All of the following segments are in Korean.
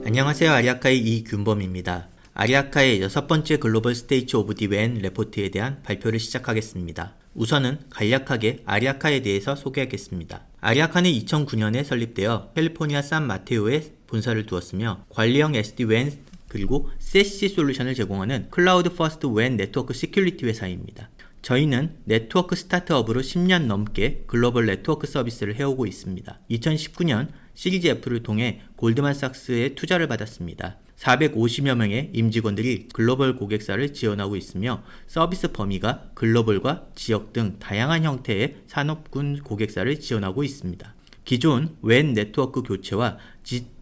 안녕하세요. 아리아카의 이균범입니다. 아리아카의 6번째 글로벌 스테이트 오브 디 WAN 레포트에 대한 발표를 시작하겠습니다. 우선은 간략하게 아리아카에 대해서 소개하겠습니다. 아리아카는 2009년에 설립되어 캘리포니아 샌마테오에 본사를 두었으며 관리형 SD-WAN 그리고 SASE 솔루션을 제공하는 클라우드 퍼스트 WAN 네트워크 시큐리티 회사입니다. 저희는 네트워크 스타트업으로 10년 넘게 글로벌 네트워크 서비스를 해오고 있습니다. 2019년 시리즈 F를 통해 골드만삭스의 투자를 받았습니다. 450여 명의 임직원들이 글로벌 고객사를 지원하고 있으며 서비스 범위가 글로벌과 지역 등 다양한 형태의 산업군 고객사를 지원하고 있습니다. 기존 WAN 네트워크 교체와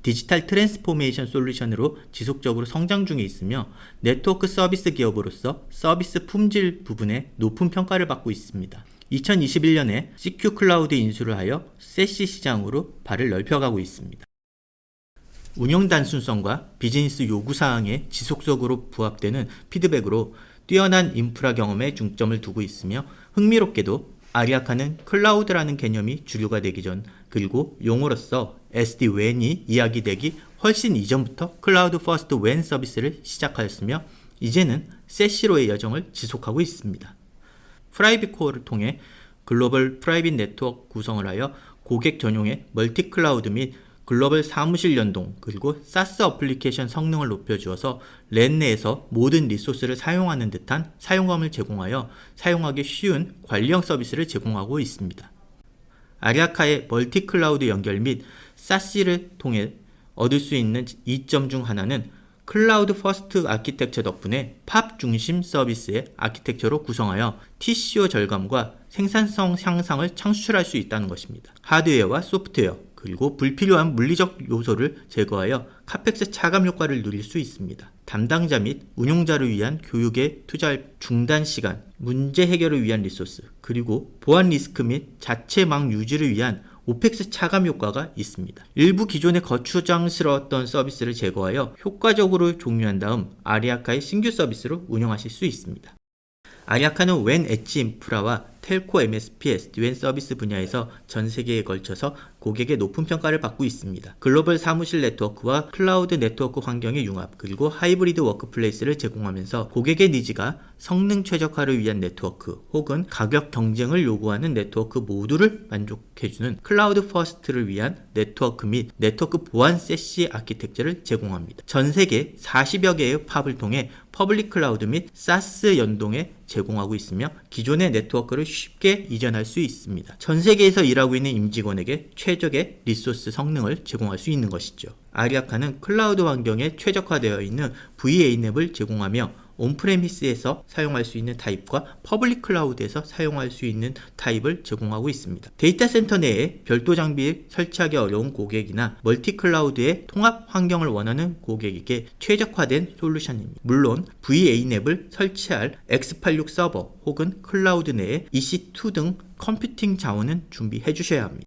디지털 트랜스포메이션 솔루션으로 지속적으로 성장 중에 있으며 네트워크 서비스 기업으로서 서비스 품질 부분에 높은 평가를 받고 있습니다. 2021년에 CQ 클라우드 인수를 하여 SASE 시장으로 발을 넓혀가고 있습니다. 운영 단순성과 비즈니스 요구사항에 지속적으로 부합되는 피드백으로 뛰어난 인프라 경험에 중점을 두고 있으며 흥미롭게도 아리아카는 클라우드라는 개념이 주류가 되기 전 그리고 용어로서 SD-WAN이 이야기되기 훨씬 이전부터 클라우드 퍼스트 WAN 서비스를 시작하였으며 이제는 SASE로의 여정을 지속하고 있습니다. 프라이빗 코어를 통해 글로벌 프라이빗 네트워크 구성을 하여 고객 전용의 멀티 클라우드 및 글로벌 사무실 연동 그리고 SaaS 어플리케이션 성능을 높여주어서 랜 내에서 모든 리소스를 사용하는 듯한 사용감을 제공하여 사용하기 쉬운 관리형 서비스를 제공하고 있습니다. 아리아카의 멀티 클라우드 연결 및 SASE를 통해 얻을 수 있는 이점 중 하나는 클라우드 퍼스트 아키텍처 덕분에 팝 중심 서비스의 아키텍처로 구성하여 TCO 절감과 생산성 향상을 창출할 수 있다는 것입니다. 하드웨어와 소프트웨어 그리고 불필요한 물리적 요소를 제거하여 카펙스 차감 효과를 누릴 수 있습니다. 담당자 및 운용자를 위한 교육에 투자할 중단 시간, 문제 해결을 위한 리소스, 그리고 보안 리스크 및 자체망 유지를 위한 오펙스 차감 효과가 있습니다. 일부 기존의 거추장스러웠던 서비스를 제거하여 효과적으로 종료한 다음 아리아카의 신규 서비스로 운영하실 수 있습니다. 아리아카는 WAN 엣지 인프라와 텔코 MSP SD-WAN 서비스 분야에서 전 세계에 걸쳐서 고객의 높은 평가를 받고 있습니다. 글로벌 사무실 네트워크와 클라우드 네트워크 환경의 융합 그리고 하이브리드 워크플레이스를 제공하면서 고객의 니즈가 성능 최적화를 위한 네트워크 혹은 가격 경쟁을 요구하는 네트워크 모두를 만족해주는 클라우드 퍼스트를 위한 네트워크 및 네트워크 보안 SASE 아키텍처를 제공합니다. 전 세계 40여 개의 팝을 통해 퍼블릭 클라우드 및 SaaS 연동에 제공하고 있으며 기존의 네트워크를 쉽게 이전할 수 있습니다. 전 세계에서 일하고 있는 임직원에게 최적의 리소스 성능을 제공할 수 있는 것이죠. 아리아카는 클라우드 환경에 최적화되어 있는 VANet을 제공하며 온프레미스에서 사용할 수 있는 타입과 퍼블릭 클라우드에서 사용할 수 있는 타입을 제공하고 있습니다. 데이터 센터 내에 별도 장비를 설치하기 어려운 고객이나 멀티 클라우드의 통합 환경을 원하는 고객에게 최적화된 솔루션입니다. 물론 VANet을 설치할 x86 서버 혹은 클라우드 내에 EC2 등 컴퓨팅 자원은 준비해 주셔야 합니다.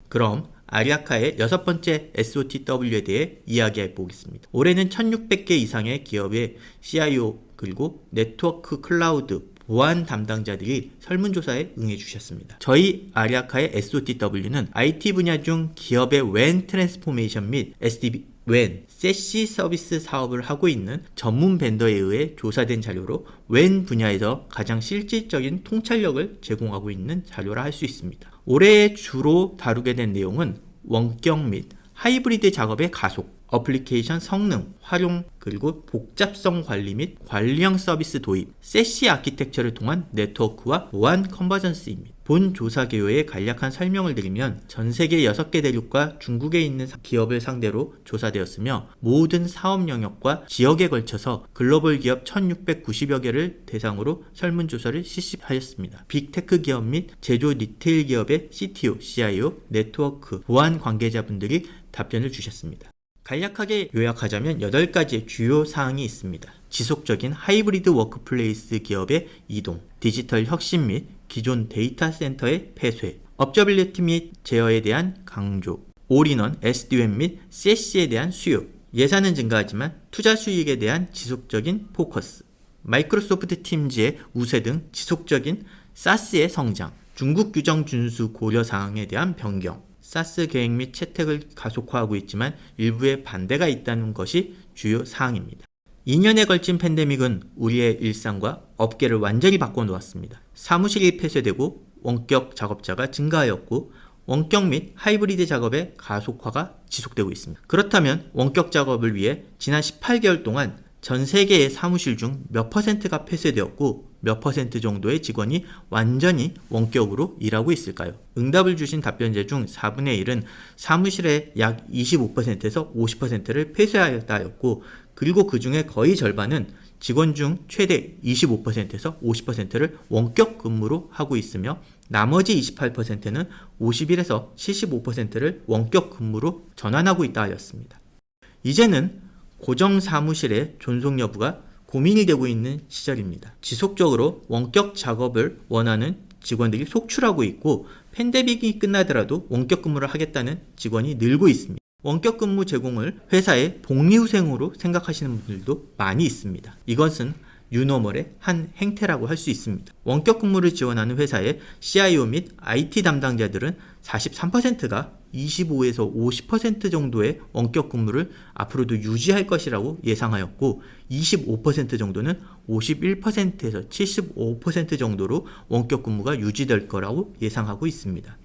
그럼 아리아카의 6번째 SOTW에 대해 이야기해 보겠습니다. 올해는 1600개 이상의 기업의 CIO 그리고 네트워크 클라우드 보안 담당자들이 설문조사에 응해 주셨습니다. 저희 아리아카의 SOTW는 IT 분야 중 기업의 WAN 트랜스포메이션 및 SD-WAN, SASE 서비스 사업을 하고 있는 전문 벤더에 의해 조사된 자료로 WAN 분야에서 가장 실질적인 통찰력을 제공하고 있는 자료라 할 수 있습니다. 올해 주로 다루게 된 내용은 원격 및 하이브리드 작업의 가속, 어플리케이션 성능, 활용, 그리고 복잡성 관리 및 관리형 서비스 도입, SASE 아키텍처를 통한 네트워크와 보안 컨버전스입니다. 본 조사 개요의 간략한 설명을 드리면 전 세계 6개 대륙과 중국에 있는 기업을 상대로 조사되었으며 모든 사업 영역과 지역에 걸쳐서 글로벌 기업 1690여 개를 대상으로 설문조사를 실시하였습니다. 빅테크 기업 및 제조 리테일 기업의 CTO, CIO, 네트워크, 보안 관계자분들이 답변을 주셨습니다. 간략하게 요약하자면 8가지의 주요 사항이 있습니다. 지속적인 하이브리드 워크플레이스 기업의 이동, 디지털 혁신 및 기존 데이터 센터의 폐쇄, 업저빌리티 및 제어에 대한 강조, 올인원 SD-WAN 및 SASE에 대한 수요, 예산은 증가하지만 투자 수익에 대한 지속적인 포커스, 마이크로소프트 팀즈의 우세 등 지속적인 SaaS의 성장, 중국 규정 준수 고려 사항에 대한 변경, 사스 계획 및 채택을 가속화하고 있지만 일부의 반대가 있다는 것이 주요 사항입니다. 2년에 걸친 팬데믹은 우리의 일상과 업계를 완전히 바꿔놓았습니다. 사무실이 폐쇄되고 원격 작업자가 증가하였고 원격 및 하이브리드 작업의 가속화가 지속되고 있습니다. 그렇다면 원격 작업을 위해 지난 18개월 동안 전 세계의 사무실 중 몇 퍼센트가 폐쇄되었고 몇 퍼센트 정도의 직원이 완전히 원격으로 일하고 있을까요? 응답을 주신 답변자 중 4분의 1은 사무실의 약 25%에서 50%를 폐쇄하였다였고, 그리고 그 중에 거의 절반은 직원 중 최대 25%에서 50%를 원격 근무로 하고 있으며 나머지 28%는 50일에서 75%를 원격 근무로 전환하고 있다 하였습니다. 이제는 고정 사무실의 존속 여부가 고민이 되고 있는 시절입니다. 지속적으로 원격 작업을 원하는 직원들이 속출하고 있고 팬데믹이 끝나더라도 원격 근무를 하겠다는 직원이 늘고 있습니다. 원격 근무 제공을 회사의 복리후생으로 생각하시는 분들도 많이 있습니다. 이것은 뉴노멀의 한 행태라고 할 수 있습니다. 원격 근무를 지원하는 회사의 CIO 및 IT 담당자들은 43%가 25에서 50% 정도의 원격 근무를 앞으로도 유지할 것이라고 예상하였고 25% 정도는 51%에서 75% 정도로 원격 근무가 유지될 거라고 예상하고 있습니다.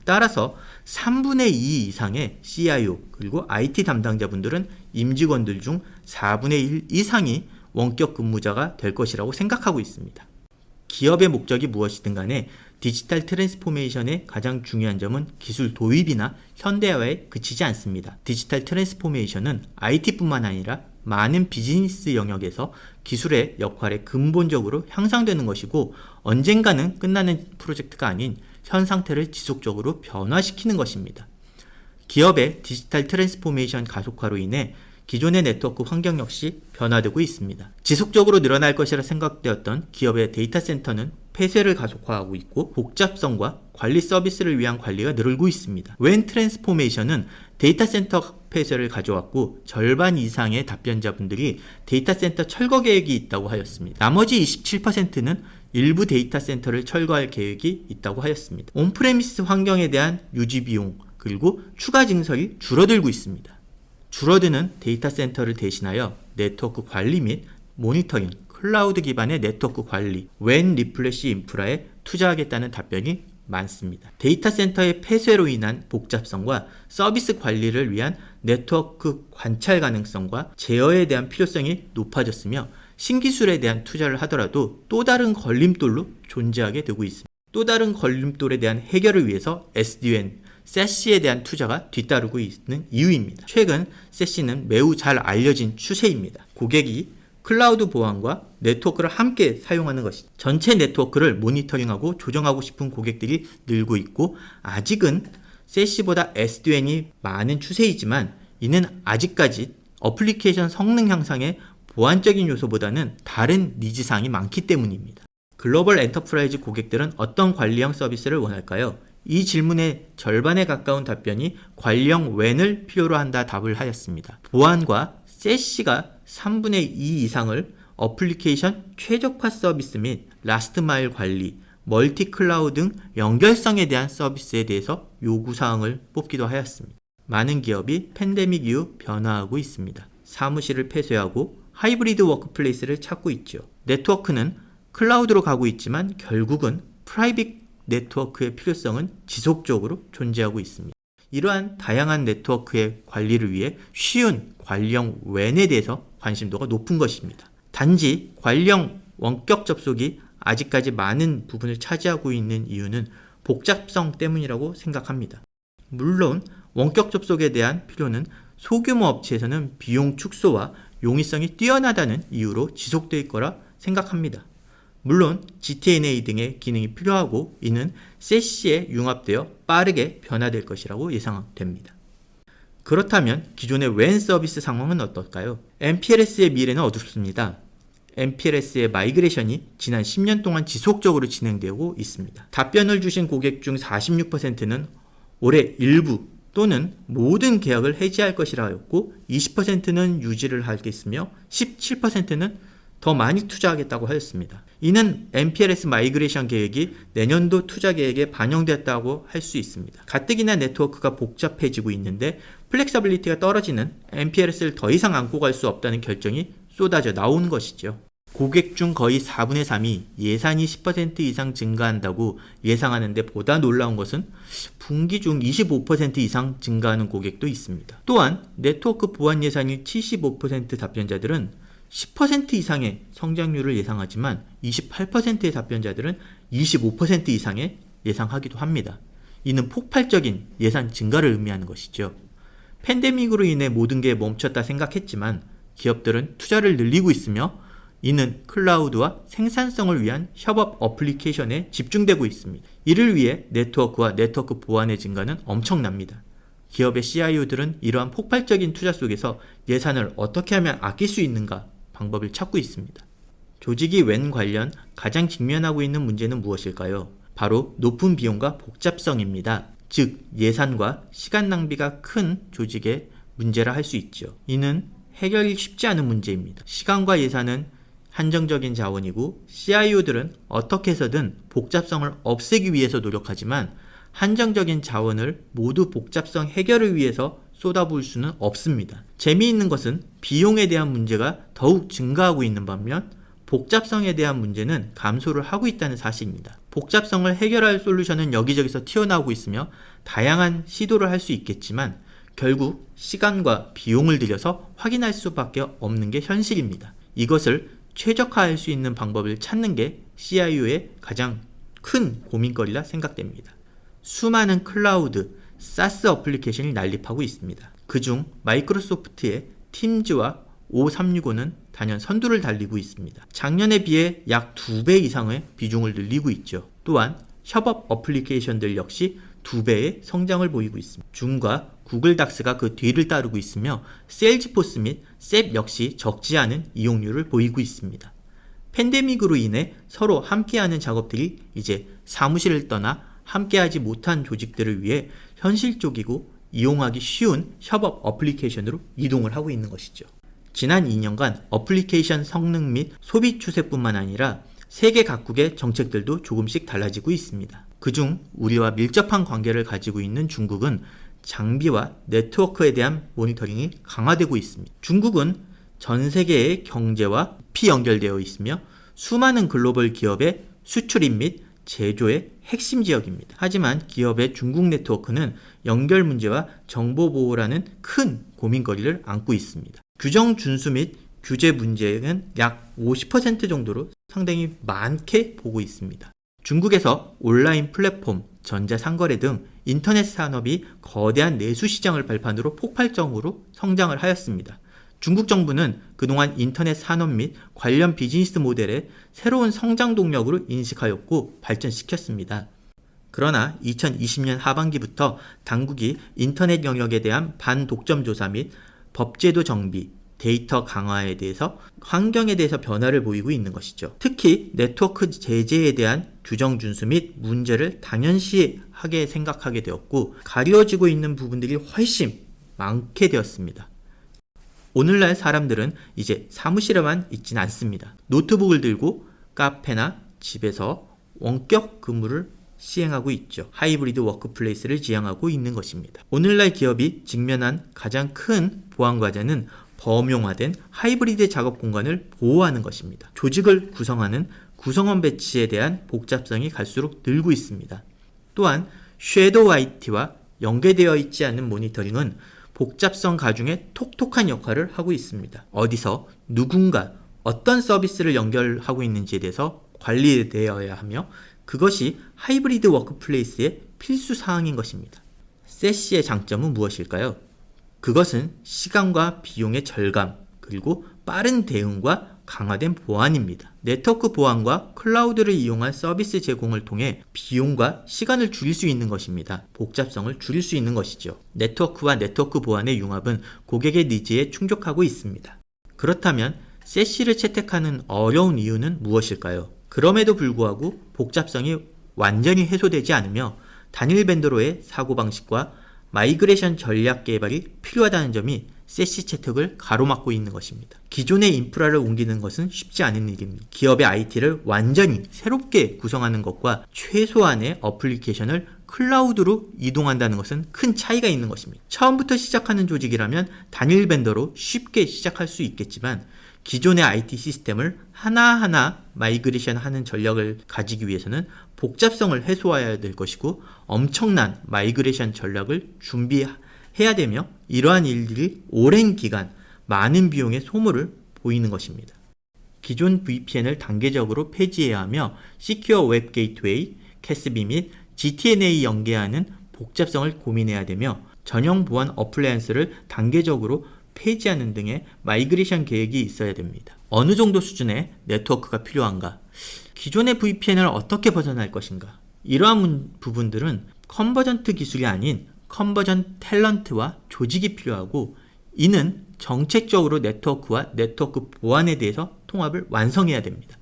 따라서 3분의 2 이상의 CIO 그리고 IT 담당자분들은 임직원들 중 4분의 1 이상이 원격 근무자가 될 것이라고 생각하고 있습니다. 기업의 목적이 무엇이든 간에 디지털 트랜스포메이션의 가장 중요한 점은 기술 도입이나 현대화에 그치지 않습니다. 디지털 트랜스포메이션은 IT뿐만 아니라 많은 비즈니스 영역에서 기술의 역할이 근본적으로 향상되는 것이고 언젠가는 끝나는 프로젝트가 아닌 현 상태를 지속적으로 변화시키는 것입니다. 기업의 디지털 트랜스포메이션 가속화로 인해 기존의 네트워크 환경 역시 변화되고 있습니다. 지속적으로 늘어날 것이라 생각되었던 기업의 데이터 센터는 폐쇄를 가속화하고 있고 복잡성과 관리 서비스를 위한 관리가 늘고 있습니다. 웬 트랜스포메이션은 데이터 센터 폐쇄를 가져왔고 절반 이상의 답변자분들이 데이터 센터 철거 계획이 있다고 하였습니다. 나머지 27%는 일부 데이터 센터를 철거할 계획이 있다고 하였습니다. 온프레미스 환경에 대한 유지 비용 그리고 추가 증설이 줄어들고 있습니다. 줄어드는 데이터 센터를 대신하여 네트워크 관리 및 모니터링, 클라우드 기반의 네트워크 관리, 웬 리플래시 인프라에 투자하겠다는 답변이 많습니다. 데이터 센터의 폐쇄로 인한 복잡성과 서비스 관리를 위한 네트워크 관찰 가능성과 제어에 대한 필요성이 높아졌으며 신기술에 대한 투자를 하더라도 또 다른 걸림돌로 존재하게 되고 있습니다. 또 다른 걸림돌에 대한 해결을 위해서 SD-WAN, SASE에 대한 투자가 뒤따르고 있는 이유입니다. 최근 SASE는 매우 잘 알려진 추세입니다. 고객이 클라우드 보안과 네트워크를 함께 사용하는 것이죠. 전체 네트워크를 모니터링하고 조정하고 싶은 고객들이 늘고 있고 아직은 SASE보다 SD-WAN이 많은 추세이지만 이는 아직까지 어플리케이션 성능 향상의 보안적인 요소보다는 다른 니즈사항이 많기 때문입니다. 글로벌 엔터프라이즈 고객들은 어떤 관리형 서비스를 원할까요? 이 질문의 절반에 가까운 답변이 관리형 웬을 필요로 한다 답을 하였습니다. 보안과 SASE가 3분의 2 이상을 어플리케이션 최적화 서비스 및 라스트 마일 관리, 멀티 클라우드 등 연결성에 대한 서비스에 대해서 요구사항을 뽑기도 하였습니다. 많은 기업이 팬데믹 이후 변화하고 있습니다. 사무실을 폐쇄하고 하이브리드 워크플레이스를 찾고 있죠. 네트워크는 클라우드로 가고 있지만 결국은 프라이빗 네트워크의 필요성은 지속적으로 존재하고 있습니다. 이러한 다양한 네트워크의 관리를 위해 쉬운 관리형 웬에 대해서 관심도가 높은 것입니다. 단지 관리형 원격 접속이 아직까지 많은 부분을 차지하고 있는 이유는 복잡성 때문이라고 생각합니다. 물론 원격 접속에 대한 필요는 소규모 업체에서는 비용 축소와 용이성이 뛰어나다는 이유로 지속될 거라 생각합니다. 물론 GTNA 등의 기능이 필요하고 이는 SASE에 융합되어 빠르게 변화될 것이라고 예상됩니다. 그렇다면 기존의 웬 서비스 상황은 어떨까요? MPLS의 미래는 어둡습니다. MPLS의 마이그레이션이 지난 10년 동안 지속적으로 진행되고 있습니다. 답변을 주신 고객 중 46%는 올해 일부 또는 모든 계약을 해지할 것이라 하였고 20%는 유지를 하겠으며 17%는 더 많이 투자하겠다고 하였습니다. 이는 MPLS 마이그레이션 계획이 내년도 투자 계획에 반영됐다고 할 수 있습니다. 가뜩이나 네트워크가 복잡해지고 있는데 플렉서빌리티가 떨어지는 MPLS를 더 이상 안고 갈 수 없다는 결정이 쏟아져 나오는 것이죠. 고객 중 거의 4분의 3이 예산이 10% 이상 증가한다고 예상하는데 보다 놀라운 것은 분기 중 25% 이상 증가하는 고객도 있습니다. 또한 네트워크 보안 예산이 75% 답변자들은 10% 이상의 성장률을 예상하지만 28%의 답변자들은 25% 이상의 예상하기도 합니다. 이는 폭발적인 예산 증가를 의미하는 것이죠. 팬데믹으로 인해 모든 게 멈췄다 생각했지만 기업들은 투자를 늘리고 있으며 이는 클라우드와 생산성을 위한 협업 어플리케이션에 집중되고 있습니다. 이를 위해 네트워크와 네트워크 보안의 증가는 엄청납니다. 기업의 CIO들은 이러한 폭발적인 투자 속에서 예산을 어떻게 하면 아낄 수 있는가 방법을 찾고 있습니다. 조직이 웬 관련 가장 직면하고 있는 문제는 무엇일까요? 바로 높은 비용과 복잡성입니다. 즉 예산과 시간 낭비가 큰 조직의 문제라 할 수 있죠. 이는 해결이 쉽지 않은 문제입니다. 시간과 예산은 한정적인 자원이고 CIO들은 어떻게 해서든 복잡성을 없애기 위해서 노력하지만 한정적인 자원을 모두 복잡성 해결을 위해서 쏟아부을 수는 없습니다. 재미있는 것은 비용에 대한 문제가 더욱 증가하고 있는 반면 복잡성에 대한 문제는 감소를 하고 있다는 사실입니다. 복잡성을 해결할 솔루션은 여기저기서 튀어나오고 있으며 다양한 시도를 할 수 있겠지만 결국 시간과 비용을 들여서 확인할 수밖에 없는 게 현실입니다. 이것을 최적화할 수 있는 방법을 찾는 게 CIO의 가장 큰 고민거리라 생각됩니다. 수많은 클라우드, SaaS 어플리케이션이 난립하고 있습니다. 그중 마이크로소프트의 팀즈와 O365는 단연 선두를 달리고 있습니다. 작년에 비해 약 2배 이상의 비중을 늘리고 있죠. 또한 협업 어플리케이션들 역시 2배의 성장을 보이고 있습니다. 줌과 구글 닥스가 그 뒤를 따르고 있으며 세일즈포스 및 셉 역시 적지 않은 이용률을 보이고 있습니다. 팬데믹으로 인해 서로 함께하는 작업들이 이제 사무실을 떠나 함께하지 못한 조직들을 위해 현실적이고 이용하기 쉬운 협업 어플리케이션으로 이동을 하고 있는 것이죠. 지난 2년간 어플리케이션 성능 및 소비 추세뿐만 아니라 세계 각국의 정책들도 조금씩 달라지고 있습니다. 그중 우리와 밀접한 관계를 가지고 있는 중국은 장비와 네트워크에 대한 모니터링이 강화되고 있습니다. 중국은 전 세계의 경제와 깊이 연결되어 있으며 수많은 글로벌 기업의 수출입 및 제조의 핵심 지역입니다. 하지만 기업의 중국 네트워크는 연결 문제와 정보 보호라는 큰 고민거리를 안고 있습니다. 규정 준수 및 규제 문제는 약 50% 정도로 상당히 많게 보고 있습니다. 중국에서 온라인 플랫폼, 전자상거래 등 인터넷 산업이 거대한 내수 시장을 발판으로 폭발적으로 성장을 하였습니다. 중국 정부는 그동안 인터넷 산업 및 관련 비즈니스 모델의 새로운 성장 동력으로 인식하였고 발전시켰습니다. 그러나 2020년 하반기부터 당국이 인터넷 영역에 대한 반독점 조사 및 법제도 정비, 데이터 강화에 대해서 환경에 대해서 변화를 보이고 있는 것이죠. 특히 네트워크 제재에 대한 규정 준수 및 문제를 당연시하게 생각하게 되었고 가려지고 있는 부분들이 훨씬 많게 되었습니다. 오늘날 사람들은 이제 사무실에만 있지는 않습니다. 노트북을 들고 카페나 집에서 원격 근무를 시행하고 있죠. 하이브리드 워크플레이스를 지향하고 있는 것입니다. 오늘날 기업이 직면한 가장 큰 보안 과제는 범용화된 하이브리드 작업 공간을 보호하는 것입니다. 조직을 구성하는 구성원 배치에 대한 복잡성이 갈수록 늘고 있습니다. 또한 섀도우 IT와 연계되어 있지 않은 모니터링은 복잡성 가중에 톡톡한 역할을 하고 있습니다. 어디서 누군가 어떤 서비스를 연결하고 있는지에 대해서 관리되어야 하며 그것이 하이브리드 워크플레이스의 필수 사항인 것입니다. 세시의 장점은 무엇일까요? 그것은 시간과 비용의 절감, 그리고 빠른 대응과 강화된 보안입니다. 네트워크 보안과 클라우드를 이용한 서비스 제공을 통해 비용과 시간을 줄일 수 있는 것입니다. 복잡성을 줄일 수 있는 것이죠. 네트워크와 네트워크 보안의 융합은 고객의 니즈에 충족하고 있습니다. 그렇다면 세시를 채택하는 어려운 이유는 무엇일까요? 그럼에도 불구하고 복잡성이 완전히 해소되지 않으며 단일 벤더로의 사고방식과 마이그레이션 전략 개발이 필요하다는 점이 세시 채택을 가로막고 있는 것입니다. 기존의 인프라를 옮기는 것은 쉽지 않은 일입니다. 기업의 IT를 완전히 새롭게 구성하는 것과 최소한의 어플리케이션을 클라우드로 이동한다는 것은 큰 차이가 있는 것입니다. 처음부터 시작하는 조직이라면 단일 벤더로 쉽게 시작할 수 있겠지만 기존의 IT 시스템을 하나하나 마이그레이션 하는 전략을 가지기 위해서는 복잡성을 해소해야 될 것이고 엄청난 마이그레이션 전략을 준비해야 되며 이러한 일들이 오랜 기간 많은 비용의 소모를 보이는 것입니다. 기존 VPN을 단계적으로 폐지해야 하며 시큐어 웹 게이트웨이, 캐스비 및 GTNA 연계하는 복잡성을 고민해야 되며 전용 보안 어플라이언스를 단계적으로 폐지하는 등의 마이그레이션 계획이 있어야 됩니다. 어느 정도 수준의 네트워크가 필요한가? 기존의 VPN을 어떻게 벗어날 것인가? 이러한 부분들은 컨버전트 기술이 아닌 컨버전 탤런트와 조직이 필요하고 이는 정책적으로 네트워크와 네트워크 보안에 대해서 통합을 완성해야 됩니다.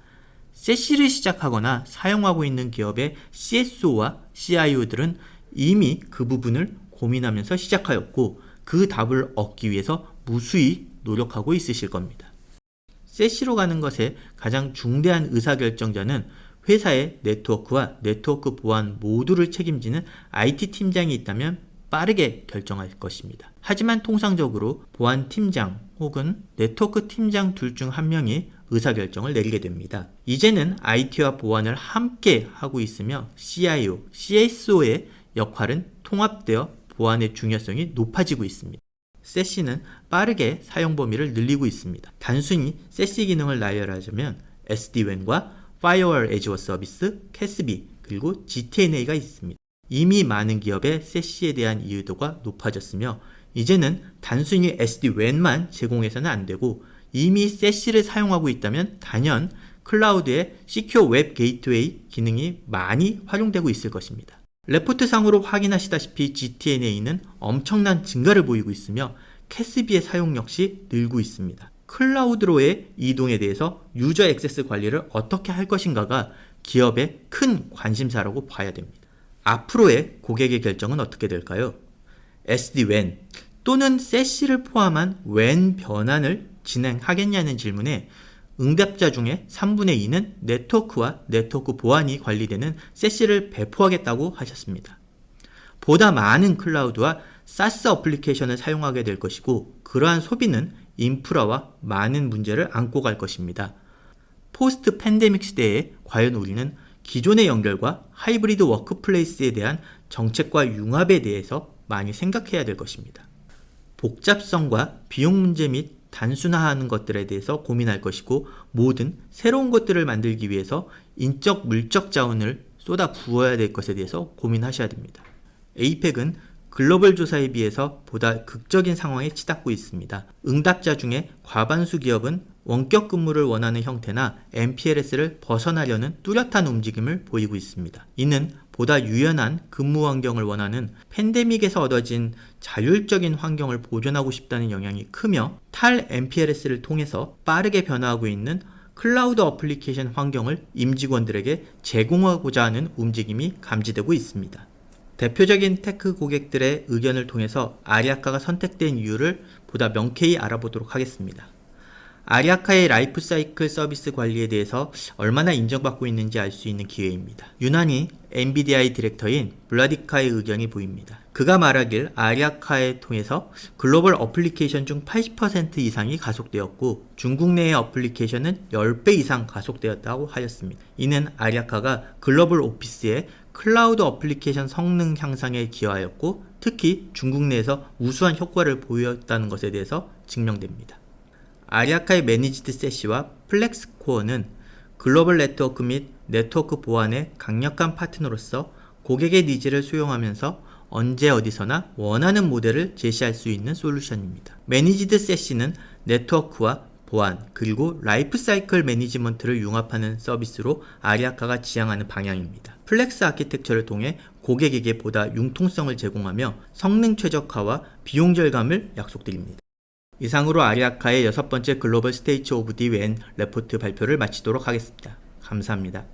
세시를 시작하거나 사용하고 있는 기업의 CSO와 CIO들은 이미 그 부분을 고민하면서 시작하였고 그 답을 얻기 위해서 무수히 노력하고 있으실 겁니다. 세시로 가는 것의 가장 중대한 의사결정자는 회사의 네트워크와 네트워크 보안 모두를 책임지는 IT 팀장이 있다면 빠르게 결정할 것입니다. 하지만 통상적으로 보안 팀장 혹은 네트워크 팀장 둘 중 한 명이 의사결정을 내리게 됩니다. 이제는 IT와 보안을 함께 하고 있으며 CIO, CSO의 역할은 통합되어 보안의 중요성이 높아지고 있습니다. 세시는 빠르게 사용 범위를 늘리고 있습니다. 단순히 세시 기능을 나열하자면 SD-WAN과 Firewall Azure 서비스, 캐스비, 그리고 GTNA가 있습니다. 이미 많은 기업의 세시에 대한 이해도가 높아졌으며 이제는 단순히 SD-WAN만 제공해서는 안 되고 이미 세시를 사용하고 있다면 단연 클라우드의 시큐어 웹 게이트웨이 기능이 많이 활용되고 있을 것입니다. 레포트상으로 확인하시다시피 GTNA는 엄청난 증가를 보이고 있으며 캐스비의 사용 역시 늘고 있습니다. 클라우드로의 이동에 대해서 유저 액세스 관리를 어떻게 할 것인가가 기업의 큰 관심사라고 봐야 됩니다. 앞으로의 고객의 결정은 어떻게 될까요? SD-WAN 또는 세시를 포함한 WAN 변환을 진행하겠냐는 질문에 응답자 중에 3분의 2는 네트워크와 네트워크 보안이 관리되는 세시를 배포하겠다고 하셨습니다. 보다 많은 클라우드와 SaaS 어플리케이션을 사용하게 될 것이고 그러한 소비는 인프라와 많은 문제를 안고 갈 것입니다. 포스트 팬데믹 시대에 과연 우리는 기존의 연결과 하이브리드 워크플레이스에 대한 정책과 융합에 대해서 많이 생각해야 될 것입니다. 복잡성과 비용 문제 및 단순화하는 것들에 대해서 고민할 것이고 모든 새로운 것들을 만들기 위해서 인적 물적 자원을 쏟아 부어야 될 것에 대해서 고민하셔야 됩니다. 에이펙은 글로벌 조사에 비해서 보다 극적인 상황에 치닫고 있습니다. 응답자 중에 과반수 기업은 원격 근무를 원하는 형태나 MPLS를 벗어나려는 뚜렷한 움직임을 보이고 있습니다. 이는 보다 유연한 근무 환경을 원하는 팬데믹에서 얻어진 자율적인 환경을 보존하고 싶다는 영향이 크며 탈 MPLS를 통해서 빠르게 변화하고 있는 클라우드 어플리케이션 환경을 임직원들에게 제공하고자 하는 움직임이 감지되고 있습니다. 대표적인 테크 고객들의 의견을 통해서 아리아카가 선택된 이유를 보다 명쾌히 알아보도록 하겠습니다. 아리아카의 라이프 사이클 서비스 관리에 대해서 얼마나 인정받고 있는지 알 수 있는 기회입니다. 유난히 엔비디아의 디렉터인 블라디카의 의견이 보입니다. 그가 말하길 아리아카에 통해서 글로벌 어플리케이션 중 80% 이상이 가속되었고 중국 내의 어플리케이션은 10배 이상 가속되었다고 하였습니다. 이는 아리아카가 글로벌 오피스의 클라우드 어플리케이션 성능 향상에 기여하였고 특히 중국 내에서 우수한 효과를 보였다는 것에 대해서 증명됩니다. 아리아카의 매니지드 세시와 플렉스코어는 글로벌 네트워크 및 네트워크 보안의 강력한 파트너로서 고객의 니즈를 수용하면서 언제 어디서나 원하는 모델을 제시할 수 있는 솔루션입니다. 매니지드 세시는 네트워크와 보안 그리고 라이프 사이클 매니지먼트를 융합하는 서비스로 아리아카가 지향하는 방향입니다. 플렉스 아키텍처를 통해 고객에게 보다 융통성을 제공하며 성능 최적화와 비용 절감을 약속드립니다. 이상으로 아리아카의 6번째 글로벌 스테이트 오브 디 WAN 레포트 발표를 마치도록 하겠습니다. 감사합니다.